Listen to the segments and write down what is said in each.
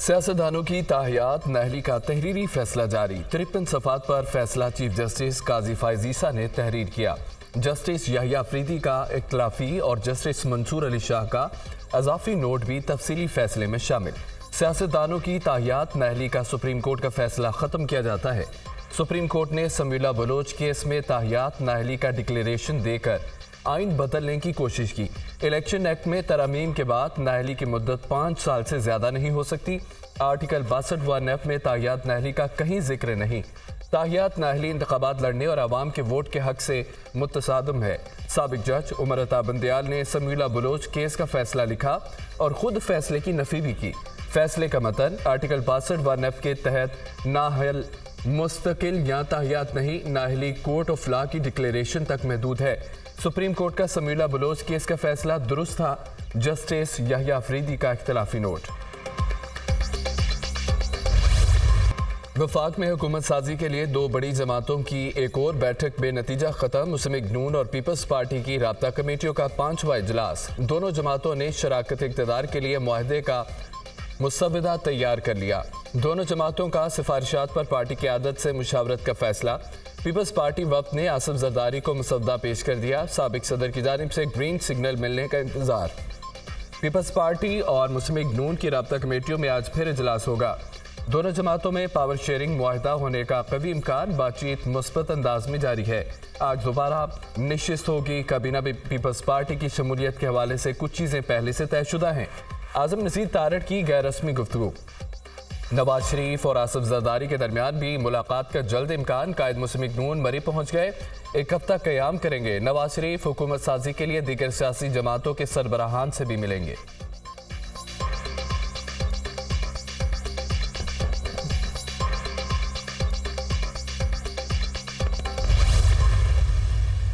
सियासतदानों की ताहियात नहली का तहरीरी फैसला जारी। 53 सफ़ात पर फैसला चीफ जस्टिस काजी फायज़ ईसा ने तहरीर किया। जस्टिस याहिया अफरीदी का इख्तलाफी और जस्टिस मंसूर अली शाह का अजाफी नोट भी तफसीली फैसले में शामिल। सियासतदानों की ताहियात नहली का सुप्रीम कोर्ट का फैसला ख़त्म किया जाता है। सुप्रीम कोर्ट ने समीउल्लाह बलोच केस में ताहियात नहली का डिक्लेरेशन देकर आइन बदलने की कोशिश की। इलेक्शन एक्ट में तरमीम के बाद नाहली की मुद्दत 5 साल से ज़्यादा नहीं हो सकती। आर्टिकल 62(1)(f) में ताहियात नाहली का कहीं जिक्र नहीं। ताहियात नाहली इंतखाबात लड़ने और आवाम के वोट के हक से मुतसादम है। साबिक जज उमर अता बंदयाल ने समीउल्लाह बलोच केस का फैसला लिखा और ख़ुद फैसले की नफ़ी भी की। फैसले का मतन आर्टिकल 62(1)(f) के तहत नाहल मुस्तकिल या ताहियात नहीं, नाहली कोर्ट ऑफ लॉ की डिक्लेरेशन तक महदूद है। सुप्रीम कोर्ट का समीउल्लाह बलोच केस का फैसला दुरुस्त था। जस्टिस याहिया अफरीदी का इख्तलाफी नोट। वफाक में हुकूमत साजी के लिए 2 बड़ी जमातों की एक और बैठक बेनतीजा खत्म। मुस्लिम लीग नून और पीपल्स पार्टी की राब्ता कमेटियों का 5वां इजलास। दोनों जमातों ने शराकत इक़्तिदार के लिए मुआहदे का मुसव्वदा तैयार कर लिया। दोनों जमातों का सिफारिशात पर पार्टी की आदत से मुशावरत का फैसला। पीपल्स पार्टी वक्त ने आसिफ जरदारी को मुसव्वदा पेश कर दिया। साबिक सदर की जानिब से ग्रीन सिग्नल मिलने का इंतजार। पीपल्स पार्टी और मुस्लिम लीग नून की राब्ता कमेटियों में आज फिर इजलास होगा। दोनों जमातों में पावर शेयरिंग मुआहदा होने का कभी इम्कान। बातचीत मुस्बत अंदाज में जारी है। आज दोबारा नशिस्त होगी। काबीना में पीपल्स पार्टी की शमूलियत के हवाले से कुछ चीज़ें पहले से तयशुदा हैं। आजम नज़ीर तारड़ की गैर रस्मी गुफ्तगू। नवाज शरीफ और आसिफ जरदारी के दरमियान भी मुलाकात का जल्द इम्कान। कायद मुस्लिम लीग नून मरी पहुंच गए। 1 हफ्ता क़याम करेंगे। नवाज शरीफ हुकूमत साजी के लिए दीगर सियासी जमातों के सरबराहान से भी मिलेंगे।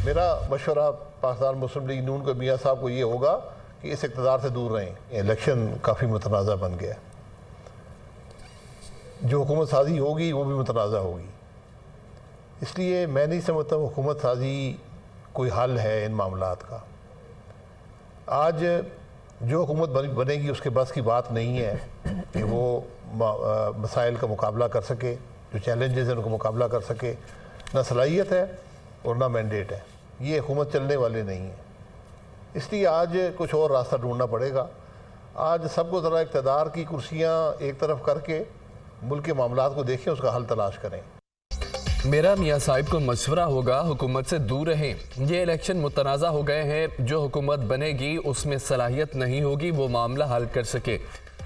मेरा मशवरा पाकिस्तान मुस्लिम लीग नून को मियाँ साहब को ये होगा कि इस इक़्तिदार से दूर रहें। इलेक्शन काफ़ी मुतनाज़ा बन गया। जो हुकूमत साजी होगी वो भी मुतनाज़ा होगी। इसलिए मैं नहीं समझता हुकूमत साजी कोई हल है इन मामलात का। आज जो हुकूमत बनेगी उसके बस की बात नहीं है कि वो मसाइल का मुकाबला कर सके, जो चैलेंजेस हैं उनका मुकाबला कर सके। ना सलाहियत है और ना मैंडेट है। ये हुकूमत चलने वाले नहीं है। इसलिए आज कुछ और रास्ता ढूंढना पड़ेगा। आज सबको ज़रा इक़्तिदार की कुर्सियाँ एक तरफ करके मुल्क के मामलात को देखें, उसका हल तलाश करें। मेरा मियाँ साहिब को मशवरा होगा हुकूमत से दूर रहें। ये इलेक्शन मुतनाज़ा हो गए हैं। जो हुकूमत बनेगी उसमें सलाहियत नहीं होगी वो मामला हल कर सके।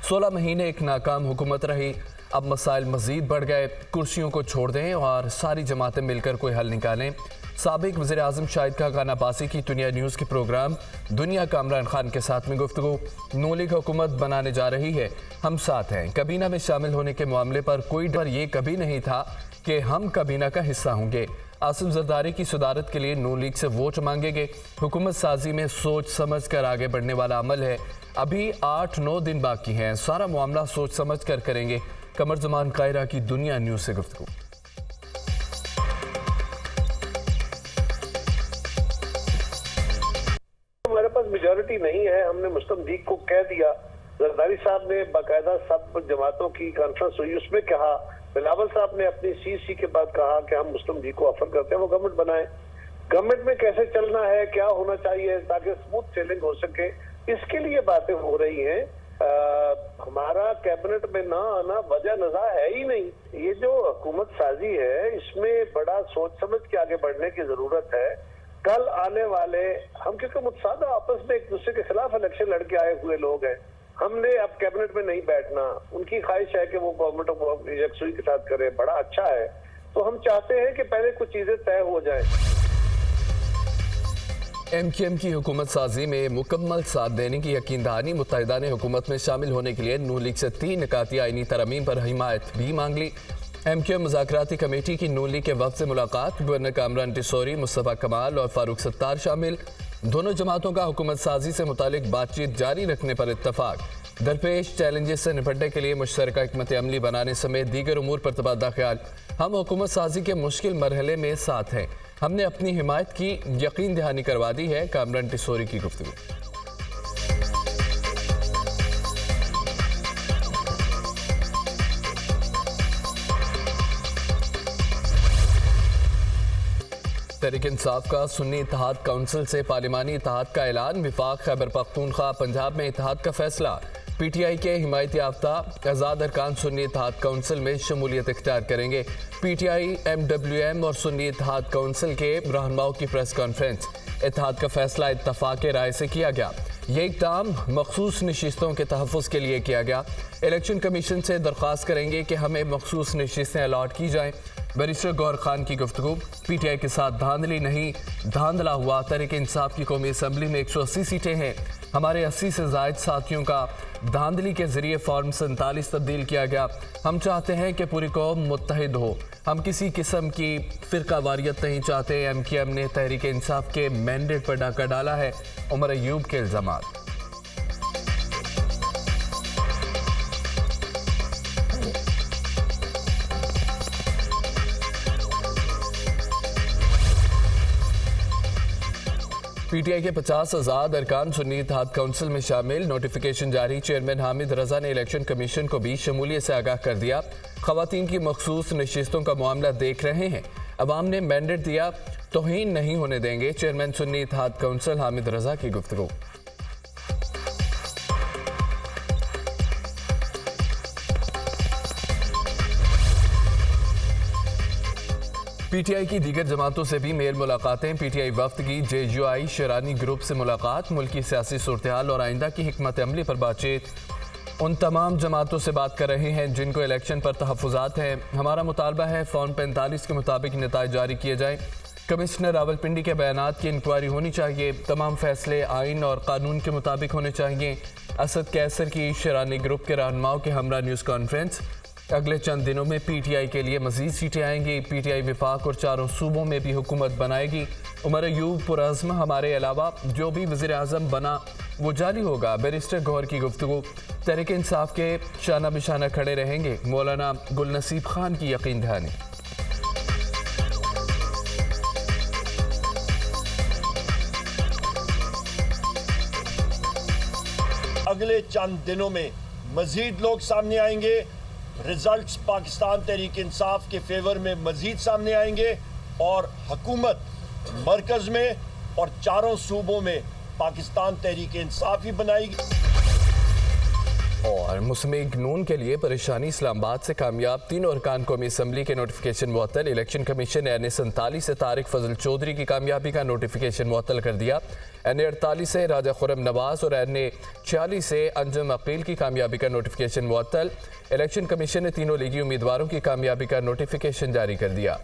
16 महीने एक नाकाम हुकूमत रही। अब मसाइल मज़ीद बढ़ गए। कुर्सियों को छोड़ दें और सारी जमातें मिलकर कोई हल निकालें। साबिक वज़ीर आज़म शाहिद खान अब्बासी की दुनिया न्यूज़ के प्रोग्राम दुनिया का इमरान खान के साथ में गुफ्तगू। नून लीग हुकूमत बनाने जा रही है, हम साथ हैं। काबीना में शामिल होने के मामले पर कोई डर ये कभी नहीं था कि हम काबीना का हिस्सा होंगे। आसिफ जरदारी की सुधारत के लिए नून लीग से वोट मांगेंगे। हुकूमत साजी में सोच समझ कर आगे बढ़ने वाला अमल है। अभी 8-9 दिन बाकी हैं। सारा मामला सोच समझ कर करेंगे। कमर जमान कायरा की दुनिया न्यूज़ से गुफ्तगू। हमारे पास मेजॉरिटी नहीं है। हमने मुस्लिम लीग को कह दिया। जरदारी साहब ने बाकायदा सब जमातों की कॉन्फ्रेंस हुई, उसमें कहा। बिलावल साहब ने अपनी सीसी के बाद कहा कि हम मुस्लिम लीग को ऑफर करते हैं वो गवर्नमेंट बनाए। गवर्नमेंट में कैसे चलना है, क्या होना चाहिए ताकि स्मूथ सेलिंग हो सके, इसके लिए बातें हो रही हैं। हमारा कैबिनेट में ना आना वजह नज़ा है ही नहीं। ये जो हुकूमत साजी है इसमें बड़ा सोच समझ के आगे बढ़ने की जरूरत है। कल आने वाले हम क्योंकि मुतसादा आपस में एक दूसरे के खिलाफ इलेक्शन लड़के आए हुए लोग हैं। हमने अब कैबिनेट में नहीं बैठना। उनकी ख्वाहिश है कि वो गवर्नमेंट ऑफ यकसुई के साथ करे, बड़ा अच्छा है। तो हम चाहते हैं कि पहले कुछ चीजें तय हो जाएं। MQM की हुकूमत साजी में मुकम्मल साथ देने की यकीन दहानी। मुत्तहिदा ने हुकूमत में शामिल होने के लिए नून लीग से 3 निकाती आईनी तरमीम पर हिमायत भी मांग ली। MQM मुज़ाकराती कमेटी की नून लीग के वक्त से मुलाकात। गवर्नर कामरान टिसोरी, मुस्तफ़ा कमाल और फारूक सत्तार शामिल। दोनों जमातों का हुकूमत साजी से मुतालिक बातचीत जारी रखने पर इत्तफाक। दरपेश चैलेंजेस से निपटने के लिए मुश्तरका हिकमत अमली बनाने समेत दीगर उमूर पर तबादला ख्याल। हम हुकूमत साजी के मुश्किल मरहले में साथ हैं। हमने अपनी हिमायत की यकीन दहानी करवा दी है। कामरान टिसोरी की गुफ्तगू। तहरीक इंसाफ का सुन्नी इत्तेहाद काउंसिल से पार्लिमानी इत्तेहाद का ऐलान। विफाक खैबर पख्तूनख्वा पंजाब में इत्तेहाद का फैसला। पीटीआई के हिमायत याफ्ता आज़ाद अरकान सुन्नी इत्तेहाद काउंसिल में शमूलियत इख्तियार करेंगे। पीटीआई एमडब्ल्यूएम और सुन्नी इत्तेहाद काउंसिल के रहनुमाओं की प्रेस कॉन्फ्रेंस। इत्तेहाद का फैसला इत्तफाक राय से किया गया। ये इक़दाम मखसूस नशिस्तों के तहफ़्फ़ुज़ के लिए किया गया। इलेक्शन कमीशन से दरख्वास्त करेंगे कि हमें मखसूस नशिस्तें अलॉट की जाएँ। बैरिस्टर गौहर खान की गुफ्तगू। पीटीआई के साथ धांधली नहीं, धांधला हुआ। तहरीक इंसाफ की कौमी असम्बली में 180 सीटें हैं। हमारे 80 से ज़ायद साथियों का धांधली के जरिए फॉर्म 47 तब्दील किया गया। हम चाहते हैं कि पूरी कौम मुत्तहिद हो। हम किसी किस्म की फ़िरका वारियत नहीं चाहते। एमक्यूएम ने तहरीक इंसाफ के मैंडेट पर डाका डाला है। उमर अयूब के इल्ज़ामात। पीटीआई के 50 आज़ाद अरकान सुन्नी इत्तेहाद काउंसिल में शामिल। नोटिफिकेशन जारी। चेयरमैन हामिद रजा ने इलेक्शन कमीशन को भी शमूलियत से आगाह कर दिया। ख़वातीन की मखसूस नशिस्तों का मामला देख रहे हैं। अवाम ने मैंडेट दिया, तौहीन नहीं होने देंगे। चेयरमैन सुन्नी इत्तेहाद काउंसिल हामिद रजा की गुफ्तगू। पीटीआई की दीगर जमातों से भी मेल मुलाकातें। पीटीआई वफ्द की जेयूआई शरानी ग्रुप से मुलाकात। मुल्की सियासी सूरत-ए-हाल और आइंदा की हिकमत अमली पर बातचीत। उन तमाम जमातों से बात कर रहे हैं जिनको इलेक्शन पर तहफ़्फ़ुज़ात हैं। हमारा मुतालबा है फॉर्म 45 के मुताबिक नताइज जारी किए जाएँ। कमिश्नर रावलपिंडी के बयानात की इंक्वायरी होनी चाहिए। तमाम फैसले आइन और कानून के मुताबिक होने चाहिए। असद कैसर की शरानी ग्रुप के रहनुमाओं के हमरा न्यूज़ कॉन्फ्रेंस। अगले चंद दिनों में पीटीआई के लिए मजीद सीटें आएंगी। पीटीआई विफाक और चारों सूबों में भी हुकूमत बनाएगी। उमर अयूब पुरअज़्म हमारे अलावा जो भी वज़ीर आज़म बना वो जाली होगा। बैरिस्टर गौहर की गुफ्तगू। तहरीक इंसाफ के शाना बिशाना खड़े रहेंगे। मौलाना गुलनसीब खान की यकीन दहानी। अगले चंद दिनों में मजीद लोग सामने आएंगे। रिजल्ट्स पाकिस्तान तहरीक इंसाफ के फेवर में मजीद सामने आएंगे और हुकूमत मरकज़ में और चारों सूबों में पाकिस्तान तहरीक इंसाफ ही बनाएगी। और मुस्लिम नून के लिए परेशानी। इस्लामाबाद से कामयाब तीनों अरकान कौमी असम्बली के नोटिफिकेशन मुअत्तल। इलेक्शन कमीशन ने NA47 से तारिक फजल चौधरी की कामयाबी का नोटिफिकेशन मुअत्तल कर दिया। NA48 से राजा खुर्रम नवाज और NA46 से अंजुम अकील की कामयाबी का नोटिफिकेशन मुअत्तल। इलेक्शन कमीशन ने तीनों लीगी उम्मीदवारों की कामयाबी का नोटिफिकेशन जारी कर दिया।